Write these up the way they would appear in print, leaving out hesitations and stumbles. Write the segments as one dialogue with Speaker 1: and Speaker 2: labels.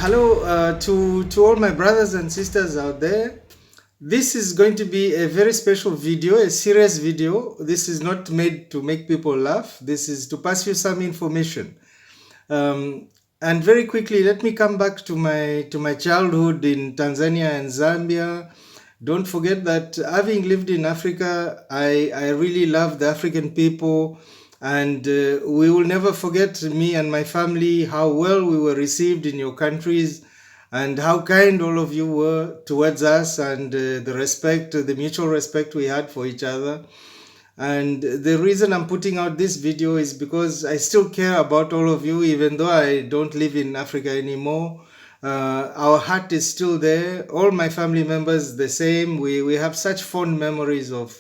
Speaker 1: Hello to all my brothers and sisters out there. This is going to be a very special video, a serious video. This is not made to make people laugh. This is to pass you some information. And very quickly, let me come back to my childhood in Tanzania and Zambia. Don't forget that having lived in Africa, I really love the African people, and we will never forget, me and my family, how well we were received in your countries and how kind all of you were towards us, and the respect, the mutual respect we had for each other. And the reason I'm putting out this video is because I still care about all of you, even though I don't live in Africa anymore. Our heart is still there. All my family members, the same. We have such fond memories of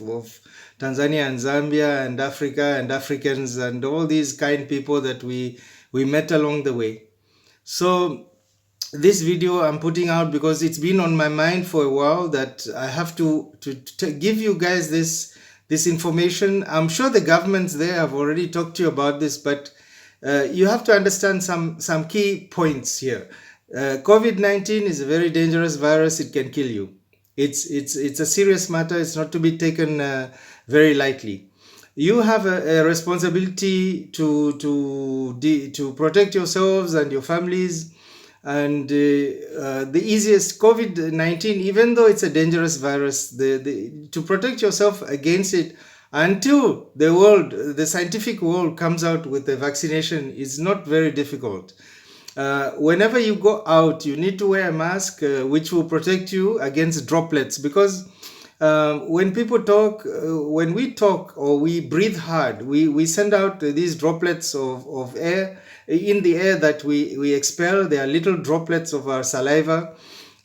Speaker 1: Tanzania and Zambia and Africa and Africans and all these kind people that we met along the way. So this video I'm putting out because it's been on my mind for a while, that I have to give you guys this information. I'm sure the governments there have already talked to you about this, but you have to understand some key points here. COVID-19 is a very dangerous virus. It can kill you. It's a serious matter. It's not to be taken very lightly. You have a responsibility to protect yourselves and your families. And the easiest, COVID-19, even though it's a dangerous virus, to protect yourself against it until the scientific world comes out with a vaccination is not very difficult. Whenever you go out, you need to wear a mask, which will protect you against droplets, because when people talk, when we talk or we breathe hard, we send out these droplets of air in the air that we expel. They are little droplets of our saliva,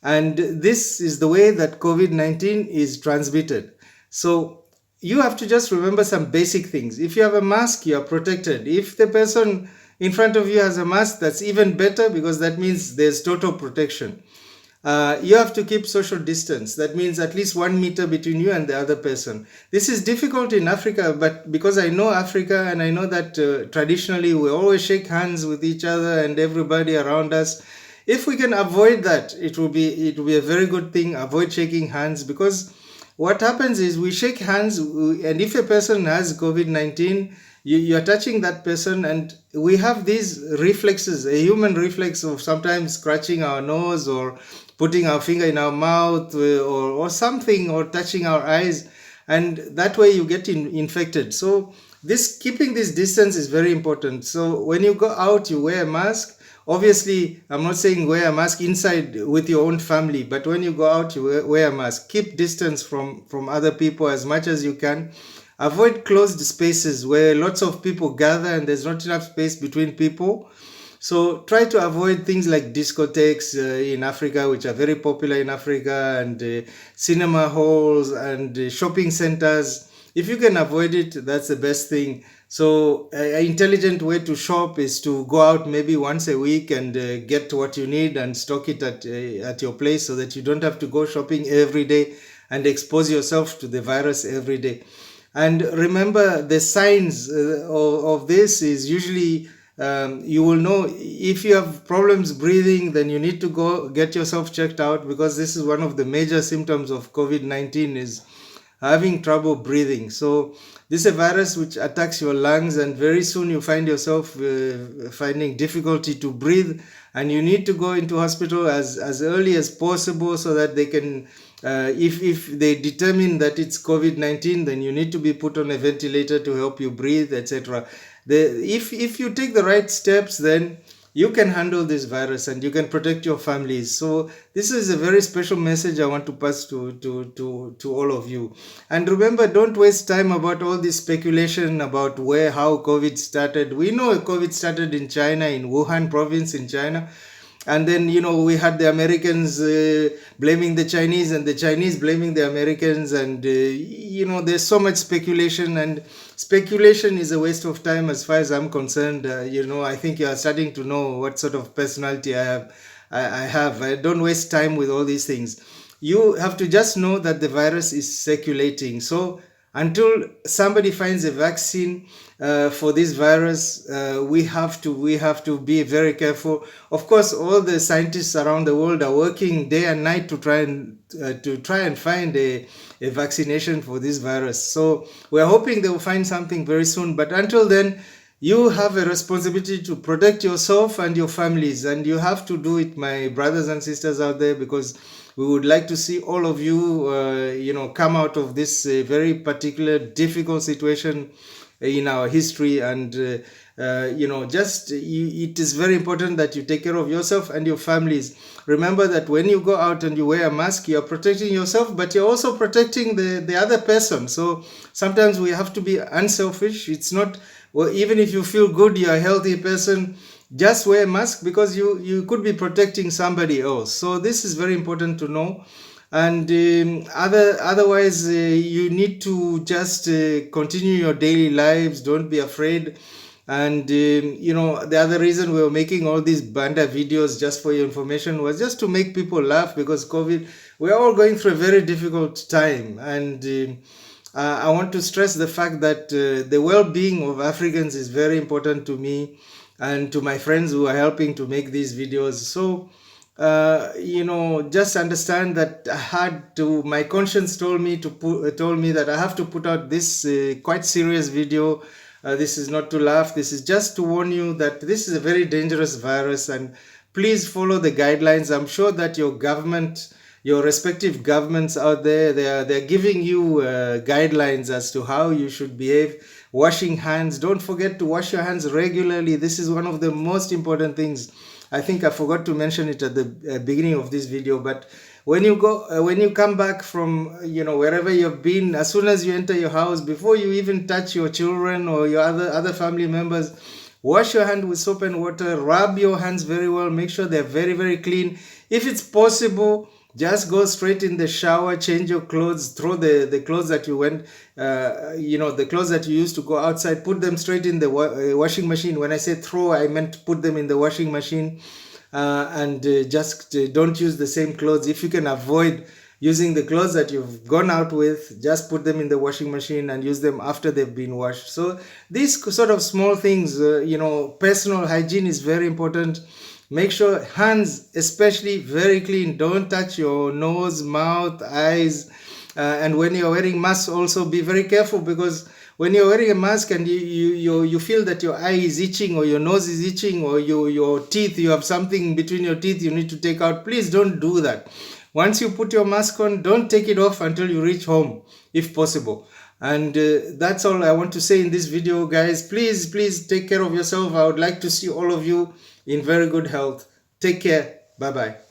Speaker 1: and this is the way that COVID-19 is transmitted. So you have to just remember some basic things. If you have a mask, you are protected. If the person in front of you has a mask, that's even better, because that means there's total protection. You have to keep social distance. That means at least 1 meter between you and the other person. This is difficult in Africa, but because I know Africa and I know that traditionally we always shake hands with each other and everybody around us. If we can avoid that, it will be a very good thing. Avoid shaking hands, because what happens is we shake hands, and if a person has COVID-19, you're touching that person, and we have these reflexes, a human reflex of sometimes scratching our nose or putting our finger in our mouth, or something, or touching our eyes, and that way you get infected. So keeping this distance is very important. So when you go out, you wear a mask. Obviously, I'm not saying wear a mask inside with your own family, but when you go out, you wear a mask. Keep distance from other people as much as you can. Avoid closed spaces where lots of people gather and there's not enough space between people. So try to avoid things like discotheques in Africa, which are very popular in Africa, and cinema halls and shopping centers. If you can avoid it, that's the best thing. So an intelligent way to shop is to go out maybe once a week and get what you need and stock it at your place, so that you don't have to go shopping every day and expose yourself to the virus every day. And remember, the signs of this is usually, you will know if you have problems breathing, then you need to go get yourself checked out, because this is one of the major symptoms of COVID-19 is having trouble breathing. So this is a virus which attacks your lungs, and very soon you find yourself finding difficulty to breathe, and you need to go into hospital as early as possible, so that they can, if they determine that it's COVID-19, then you need to be put on a ventilator to help you breathe, etc. If you take the right steps, then you can handle this virus and you can protect your families. So this is a very special message I want to pass to all of you. And remember, don't waste time about all this speculation about how COVID started. We know COVID started in China, in Wuhan province in China. And then, we had the Americans blaming the Chinese, and the Chinese blaming the Americans. And, there's so much speculation, and speculation is a waste of time as far as I'm concerned. I think you are starting to know what sort of personality I have. I don't waste time with all these things. You have to just know that the virus is circulating. So Until somebody finds a vaccine for this virus, we have to be very careful. Of course, all the scientists around the world are working day and night to try and find a vaccination for this virus. So we're hoping they will find something very soon. But until then, you have a responsibility to protect yourself and your families, and you have to do it, my brothers and sisters out there, because we would like to see all of you, come out of this very particular difficult situation in our history. And it is very important that you take care of yourself and your families. Remember that when you go out and you wear a mask, you're protecting yourself, but you're also protecting the other person. So sometimes we have to be unselfish. It's not, well, even if you feel good, you're a healthy person, just wear a mask, because you could be protecting somebody else. So this is very important to know. And otherwise, you need to just continue your daily lives. Don't be afraid. And the other reason we were making all these Banda videos, just for your information, was just to make people laugh, because COVID, we're all going through a very difficult time. And I want to stress the fact that the well-being of Africans is very important to me and to my friends who are helping to make these videos. So just understand that my conscience told me that I have to put out this quite serious video. This is not to laugh. This is just to warn you that this is a very dangerous virus, and please follow the guidelines. I'm sure that your respective governments out there, they're giving you guidelines as to how you should behave. Washing hands. Don't forget to wash your hands regularly. This is one of the most important things. I think I forgot to mention it at the beginning of this video, but when you come back from wherever you've been, as soon as you enter your house, before you even touch your children or your other family members, wash your hand with soap and water. Rub your hands very well. Make sure they're very, very clean. If it's possible, just go straight in the shower, change your clothes, throw the clothes that you went, the clothes that you used to go outside, put them straight in the washing machine. When I say throw, I meant put them in the washing machine. And just don't use the same clothes. If you can avoid using the clothes that you've gone out with, just put them in the washing machine and use them after they've been washed. So these sort of small things, personal hygiene is very important. Make sure hands especially very clean. Don't touch your nose, mouth, eyes. And when you're wearing masks, also be very careful, because when you're wearing a mask and you feel that your eye is itching or your nose is itching, or your teeth, you have something between your teeth you need to take out, please don't do that. Once you put your mask on, don't take it off until you reach home, if possible. And that's all I want to say in this video, guys. Please take care of yourself. I would like to see all of you in very good health. Take care. Bye bye.